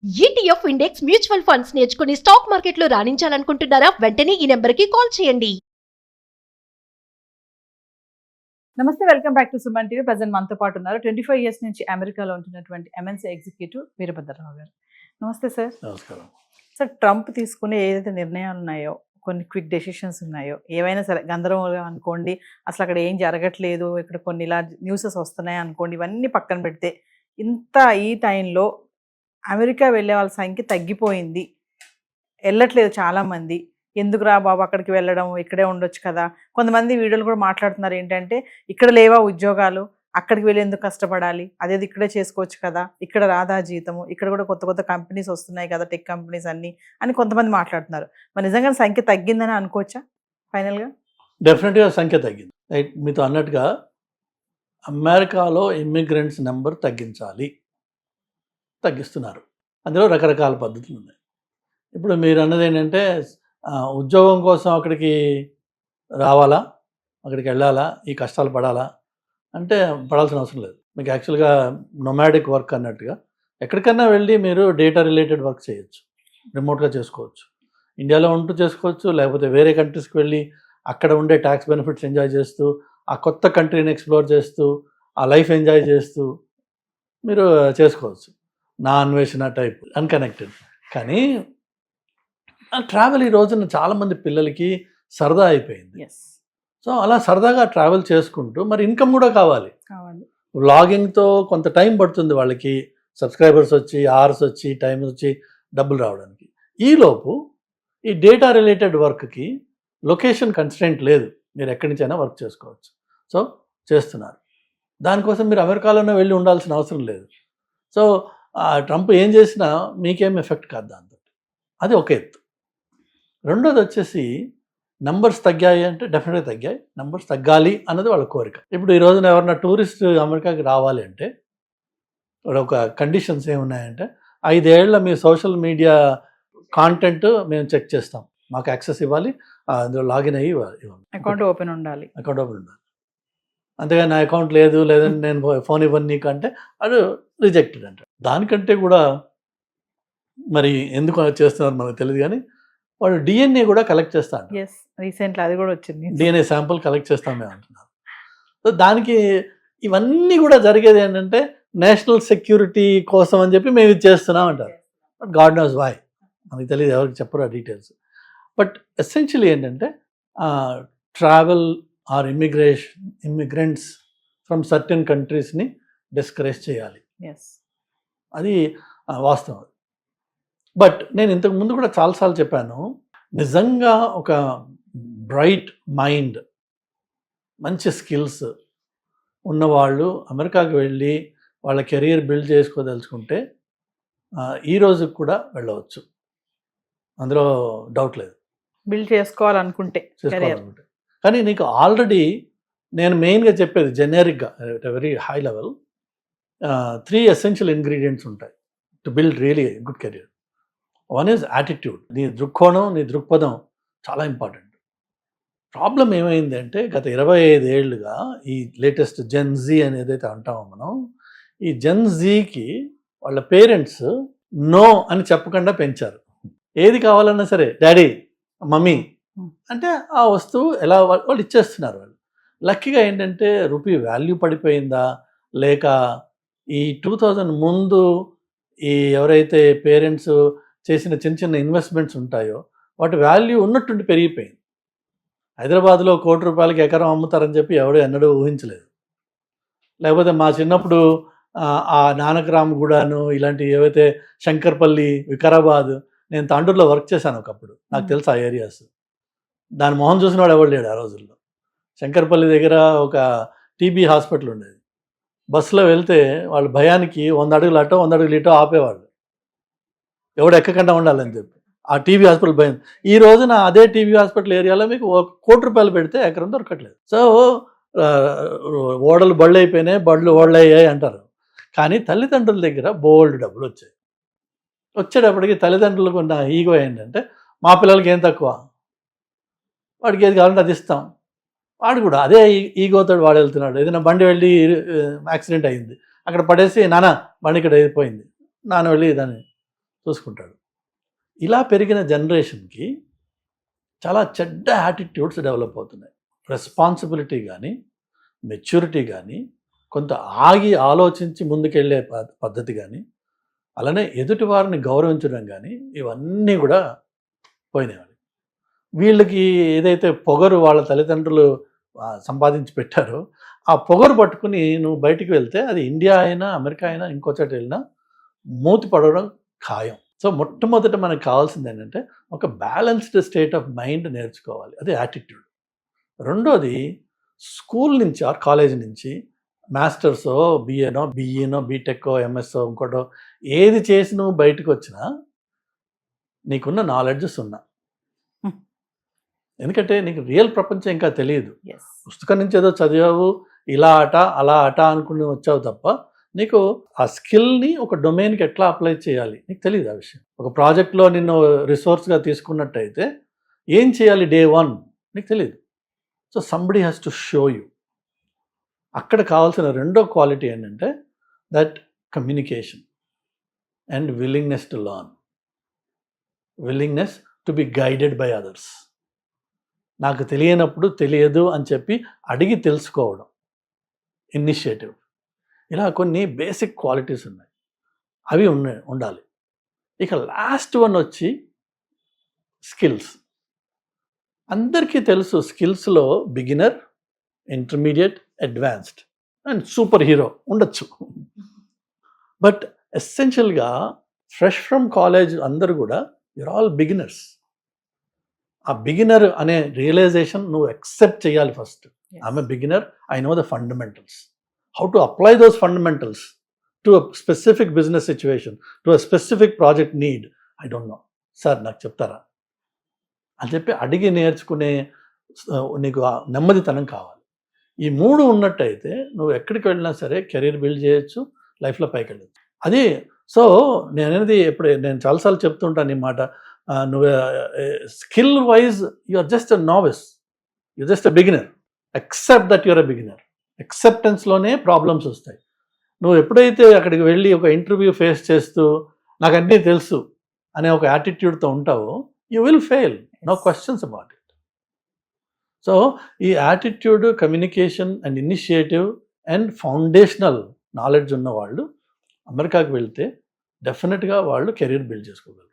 ETF index mutual funds నేర్చుకుని stock మార్కెట్లో రాణించాలనుకుంటున్నారా? వెంటనే ఈ నెంబర్కి కాల్ చేయండి. నమస్తే, welcome back to Suman TV. Present మనతో పాటు ఉన్నారు 25 ఇయర్స్ నుంచి అమెరికాలో ఉంటున్నటువంటి ఎంఎన్సీ ఎగ్జిక్యూటివ్ వీరభద్రరావు గారు. నమస్తే సార్. నమస్కారం. సార్, ట్రంప్ తీసుకునే ఏదైతే నిర్ణయాలు ఉన్నాయో, కొన్ని క్విక్ డెసిషన్స్ ఉన్నాయో, ఏవైనా సరే గందరగోళం అనుకోండి, అసలు అక్కడ ఏం జరగట్లేదు, ఇక్కడ కొన్ని ఇలా న్యూసెస్ వస్తున్నాయి అనుకోండి, ఇవన్నీ పక్కన పెడితే ఇంత ఈ టైంలో అమెరికా వెళ్ళే వాళ్ళ సంఖ్య తగ్గిపోయింది, వెళ్ళట్లేదు చాలామంది. ఎందుకురా బాబు అక్కడికి వెళ్ళడం, ఇక్కడే ఉండొచ్చు కదా. కొంతమంది వీడియోలు కూడా మాట్లాడుతున్నారు ఏంటంటే, ఇక్కడ లేవా ఉద్యోగాలు, అక్కడికి వెళ్ళి ఎందుకు కష్టపడాలి, అదేది ఇక్కడే చేసుకోవచ్చు కదా, ఇక్కడ రాదా జీతము, ఇక్కడ కూడా కొత్త కొత్త కంపెనీస్ వస్తున్నాయి కదా, టెక్ కంపెనీస్ అన్నీ అని కొంతమంది మాట్లాడుతున్నారు. మరి నిజంగా సంఖ్య తగ్గిందని అనుకోవచ్చా ఫైనల్గా? డెఫినెట్గా సంఖ్య తగ్గింది. రైట్, మీతో అన్నట్టుగా అమెరికాలో ఇమ్మిగ్రెంట్స్ నెంబర్ తగ్గిస్తున్నారు. అందులో రకరకాల పద్ధతులు ఉన్నాయి. ఇప్పుడు మీరు అన్నది ఏంటంటే, ఉద్యోగం కోసం అక్కడికి రావాలా, అక్కడికి వెళ్ళాలా, ఈ కష్టాలు పడాలా అంటే పడాల్సిన అవసరం లేదు. మీకు యాక్చువల్గా నొమాడిక్ వర్క్ అన్నట్టుగా ఎక్కడికన్నా వెళ్ళి మీరు డేటా రిలేటెడ్ వర్క్ చేయొచ్చు, రిమోట్గా చేసుకోవచ్చు. ఇండియాలో ఉంటూ చేసుకోవచ్చు, లేకపోతే వేరే కంట్రీస్కి వెళ్ళి అక్కడ ఉండే ట్యాక్స్ బెనిఫిట్స్ ఎంజాయ్ చేస్తూ, ఆ కొత్త కంట్రీని ఎక్స్ప్లోర్ చేస్తూ, ఆ లైఫ్ ఎంజాయ్ చేస్తూ మీరు చేసుకోవచ్చు. నా అన్వేషణ టైప్ అన్కనెక్టెడ్. కానీ ట్రావెల్ ఈ రోజున చాలామంది పిల్లలకి సరదా అయిపోయింది. సో అలా సరదాగా ట్రావెల్ చేసుకుంటూ మరి ఇన్కమ్ కూడా కావాలి. వ్లాగింగ్తో కొంత టైం పడుతుంది వాళ్ళకి, సబ్స్క్రైబర్స్ వచ్చి, అవర్స్ వచ్చి, టైం వచ్చి, డబ్బులు రావడానికి. ఈలోపు ఈ డేటా రిలేటెడ్ వర్క్కి లొకేషన్ కన్స్ట్రెంట్ లేదు, మీరు ఎక్కడి నుంచైనా వర్క్ చేసుకోవచ్చు. సో చేస్తున్నారు. దానికోసం మీరు అమెరికాలోనే వెళ్ళి ఉండాల్సిన అవసరం లేదు. సో ట్రంప్ ఏం చేసినా మీకేం ఎఫెక్ట్ కాదు దాంతో. అది ఒక ఎత్తు. రెండోది వచ్చేసి నంబర్స్ తగ్గాయి అంటే డెఫినెట్గా తగ్గాయి. నంబర్స్ తగ్గాలి అన్నది వాళ్ళ కోరిక. ఇప్పుడు ఈ రోజున ఎవరన్నా టూరిస్ట్ అమెరికాకి రావాలి అంటే ఒక కండిషన్స్ ఏమున్నాయంటే, 5 ఏళ్ల మీ సోషల్ మీడియా కాంటెంట్ మేము చెక్ చేస్తాం, మాకు యాక్సెస్ ఇవ్వాలి, అందులో లాగిన్ అయ్యి ఇవ్వాలి, అకౌంట్ ఓపెన్ ఉండాలి. అంతేగాని నా అకౌంట్ లేదు, లేదని నేను ఫోన్ ఇవ్వను నీకు అంటే అది రిజెక్టెడ్ అంటారు. దానికంటే కూడా మరి ఎందుకు చేస్తున్నారు మనకు తెలియదు, కానీ వాళ్ళు డిఎన్ఏ కూడా కలెక్ట్ చేస్తాను. రీసెంట్లీ అది కూడా వచ్చింది, డిఎన్ఏ శాంపుల్ కలెక్ట్ చేస్తాం మేము అంటున్నారు. సో దానికి ఇవన్నీ కూడా జరిగేది ఏంటంటే నేషనల్ సెక్యూరిటీ కోసం అని చెప్పి మేము ఇది చేస్తున్నాం అంటారు. బట్ గాడ్ నోస్ వై, మనకి తెలియదు, ఎవరికి చెప్పరు ఆ డీటెయిల్స్. బట్ ఎసెన్షియలీ ఏంటంటే travel or immigrants from certain కంట్రీస్ని డిస్కరేజ్ చేయాలి, అది వాస్తవం. బట్ నేను ఇంతకు ముందు కూడా చాలాసార్లు చెప్పాను, నిజంగా ఒక బ్రైట్ మైండ్, మంచి స్కిల్స్ ఉన్నవాళ్ళు అమెరికాకి వెళ్ళి వాళ్ళ కెరీర్ బిల్డ్ చేసుకోదలుచుకుంటే ఈ రోజుకి కూడా వెళ్ళవచ్చు, అందులో డౌట్ లేదు. బిల్డ్ చేసుకోవాలనుకుంటే. కానీ నీకు ఆల్రెడీ నేను మెయిన్గా చెప్పేది జెనరిక్గా at very high level 3 essential ingredients ఉంటాయి to build really good career. One is attitude, నీ దృక్కోణం, నీ దృక్పథం చాలా ఇంపార్టెంట్. ప్రాబ్లం ఏమైంది అంటే, గత 25 ఏళ్ళుగా ఈ లేటెస్ట్ జెన్ జీ అని ఏదైతే అంటామో మనం, ఈ జెన్ జీకి వాళ్ళ పేరెంట్స్ నో అని చెప్పకుండా పెంచారు. ఏది కావాలన్నా సరే డాడీ, మమ్మీ అంటే ఆ వస్తువు ఎలా వాళ్ళు ఇచ్చేస్తున్నారు. వాళ్ళు లక్కీగా ఏంటంటే రూపీ వాల్యూ పడిపోయిందా, లేక ఈ 2000 ముందు ఈ ఎవరైతే పేరెంట్స్ చేసిన చిన్న చిన్న ఇన్వెస్ట్మెంట్స్ ఉంటాయో వాటి వాల్యూ ఉన్నట్టుండి పెరిగిపోయింది. హైదరాబాద్లో ₹1,00,00,000 ఎకరం అమ్ముతారని చెప్పి ఎవడో ఎన్నడూ ఊహించలేదు. లేకపోతే మా చిన్నప్పుడు ఆ నానక్రామ్ గూడాను, ఇలాంటి ఏవైతే శంకర్పల్లి, వికారాబాద్, నేను తాండూరులో వర్క్ చేశాను ఒకప్పుడు, నాకు తెలుసు ఆ ఏరియాస్. దాని మొహం చూసిన వాడు ఎవరు లేడు ఆ రోజుల్లో. శంకర్పల్లి దగ్గర ఒక టీబీ హాస్పిటల్ ఉండేది. బస్సులో వెళ్తే వాళ్ళు భయానికి 100 అడుగులు అటో 100 అడుగులు ఇటో ఆపేవాళ్ళు, ఎవడు ఎక్కకుండా ఉండాలని చెప్పి. ఆ టీబీ హాస్పిటల్ భయం. ఈ రోజున అదే టీబీ హాస్పిటల్ ఏరియాలో మీకు ₹1,00,00,000 పెడితే ఎకరం దొరకట్లేదు. సో ఓడలు బళ్ళు అయిపోయినాయి, బళ్ళు ఓడలు అయ్యాయి అంటారు. కానీ తల్లిదండ్రుల దగ్గర బోల్డ్ డబ్బులు వచ్చేటప్పటికి తల్లిదండ్రులకు ఉన్న ఈగో ఏంటంటే, మా పిల్లలకి ఏం తక్కువ, వాడికి ఏది కావాలంటే అది ఇస్తాం. వాడు కూడా అదే ఈగోతో వాడు వెళ్తున్నాడు. ఏదైనా బండి వెళ్ళి యాక్సిడెంట్ అయింది, అక్కడ పడేసి నాన్న బండి ఇక్కడ అయిపోయింది, నాన్న వెళ్ళి దాన్ని చూసుకుంటాడు. ఇలా పెరిగిన జనరేషన్కి చాలా చెడ్డ యాటిట్యూడ్స్ డెవలప్ అవుతున్నాయి. రెస్పాన్సిబిలిటీ కానీ, మెచ్యూరిటీ కానీ, కొంత ఆగి ఆలోచించి ముందుకెళ్ళే పద్ధతి కానీ, అలానే ఎదుటి వారిని గౌరవించడం కానీ, ఇవన్నీ కూడా పోయినాయి. వీళ్ళకి ఏదైతే పొగరు వాళ్ళ తల్లిదండ్రులు సంపాదించి పెట్టారో ఆ పొగరు పట్టుకుని నువ్వు బయటికి వెళ్తే అది ఇండియా అయినా అమెరికా అయినా ఇంకో చోట వెళ్ళినా మూతి పడడం ఖాయం. సో మొట్టమొదట మనకు కావాల్సింది ఏంటంటే ఒక బ్యాలెన్స్డ్ స్టేట్ ఆఫ్ మైండ్ నేర్చుకోవాలి, అది యాటిట్యూడ్. రెండోది స్కూల్ నుంచి ఆర్ కాలేజ్ నుంచి మాస్టర్సో బీఈనో బీటెక్కో ఎంఎస్ఓ ఇంకోటో ఏది చేసి నువ్వు బయటకు వచ్చినా నీకున్న నాలెడ్జ్ సున్నా. ఎందుకంటే నీకు రియల్ ప్రపంచం ఇంకా తెలియదు. పుస్తకం నుంచి ఏదో చదివావు, ఇలా అట అలా అట అనుకుని వచ్చావు తప్ప నీకు ఆ స్కిల్ని ఒక డొమైన్కి ఎట్లా అప్లై చేయాలి నీకు తెలియదు. ఆ విషయం ఒక ప్రాజెక్ట్లో నిన్ను రిసోర్స్గా తీసుకున్నట్టయితే ఏం చేయాలి డే 1 నీకు తెలియదు. So somebody has to show you. అక్కడ కావాల్సిన రెండో క్వాలిటీ ఏంటంటే that communication and willingness to learn, willingness to be guided by others. నాకు తెలియనప్పుడు తెలియదు అని చెప్పి అడిగి తెలుసుకోవడం, ఇనిషియేటివ్, ఇలా కొన్ని బేసిక్ క్వాలిటీస్ ఉన్నాయి, అవి ఉండాలి. ఇక లాస్ట్ వన్ వచ్చి స్కిల్స్. అందరికీ తెలుసు స్కిల్స్లో beginner, intermediate, advanced and super hero ఉండొచ్చు. బట్ ఎస్సెన్షియల్గా ఫ్రెష్ ఫ్రమ్ కాలేజ్ అందరూ కూడా యూర్ ఆల్ బిగినర్స్. ఆ బిగినర్ అనే రియలైజేషన్ నువ్వు యాక్సెప్ట్ చేయాలి first. I'm a beginner, I know the fundamentals. How to apply those fundamentals to a specific business situation, to a specific project need, I don't know sir నాకు చెప్తారా అని చెప్పి అడిగి నేర్చుకునే నీకు నెమ్మదితనం కావాలి. ఈ 3 ఉన్నట్టయితే నువ్వు ఎక్కడికి వెళ్ళినా సరే కెరీర్ బిల్డ్ చేయొచ్చు, లైఫ్లో పైకి వెళ్ళచ్చు. అది సో నేనేది నేను చాలాసార్లు చెప్తుంటాను ఈ మాట, నువ్వు skill wise you are just a novice, you just a beginner. Accept that you're a beginner. అక్సెప్టెన్స్లోనే ప్రాబ్లమ్స్ వస్తాయి. నువ్వు ఎప్పుడైతే అక్కడికి వెళ్ళి ఒక ఇంటర్వ్యూ ఫేస్ చేస్తూ నాకు అన్నీ తెలుసు అనే ఒక యాటిట్యూడ్తో ఉంటావో you will fail, no questions about it. So ఈ attitude, communication and initiative and foundational knowledge ఉన్న వాళ్ళు అమెరికాకి వెళ్తే డెఫినెట్గా వాళ్ళు కెరీర్ బిల్డ్ చేసుకోగలరు.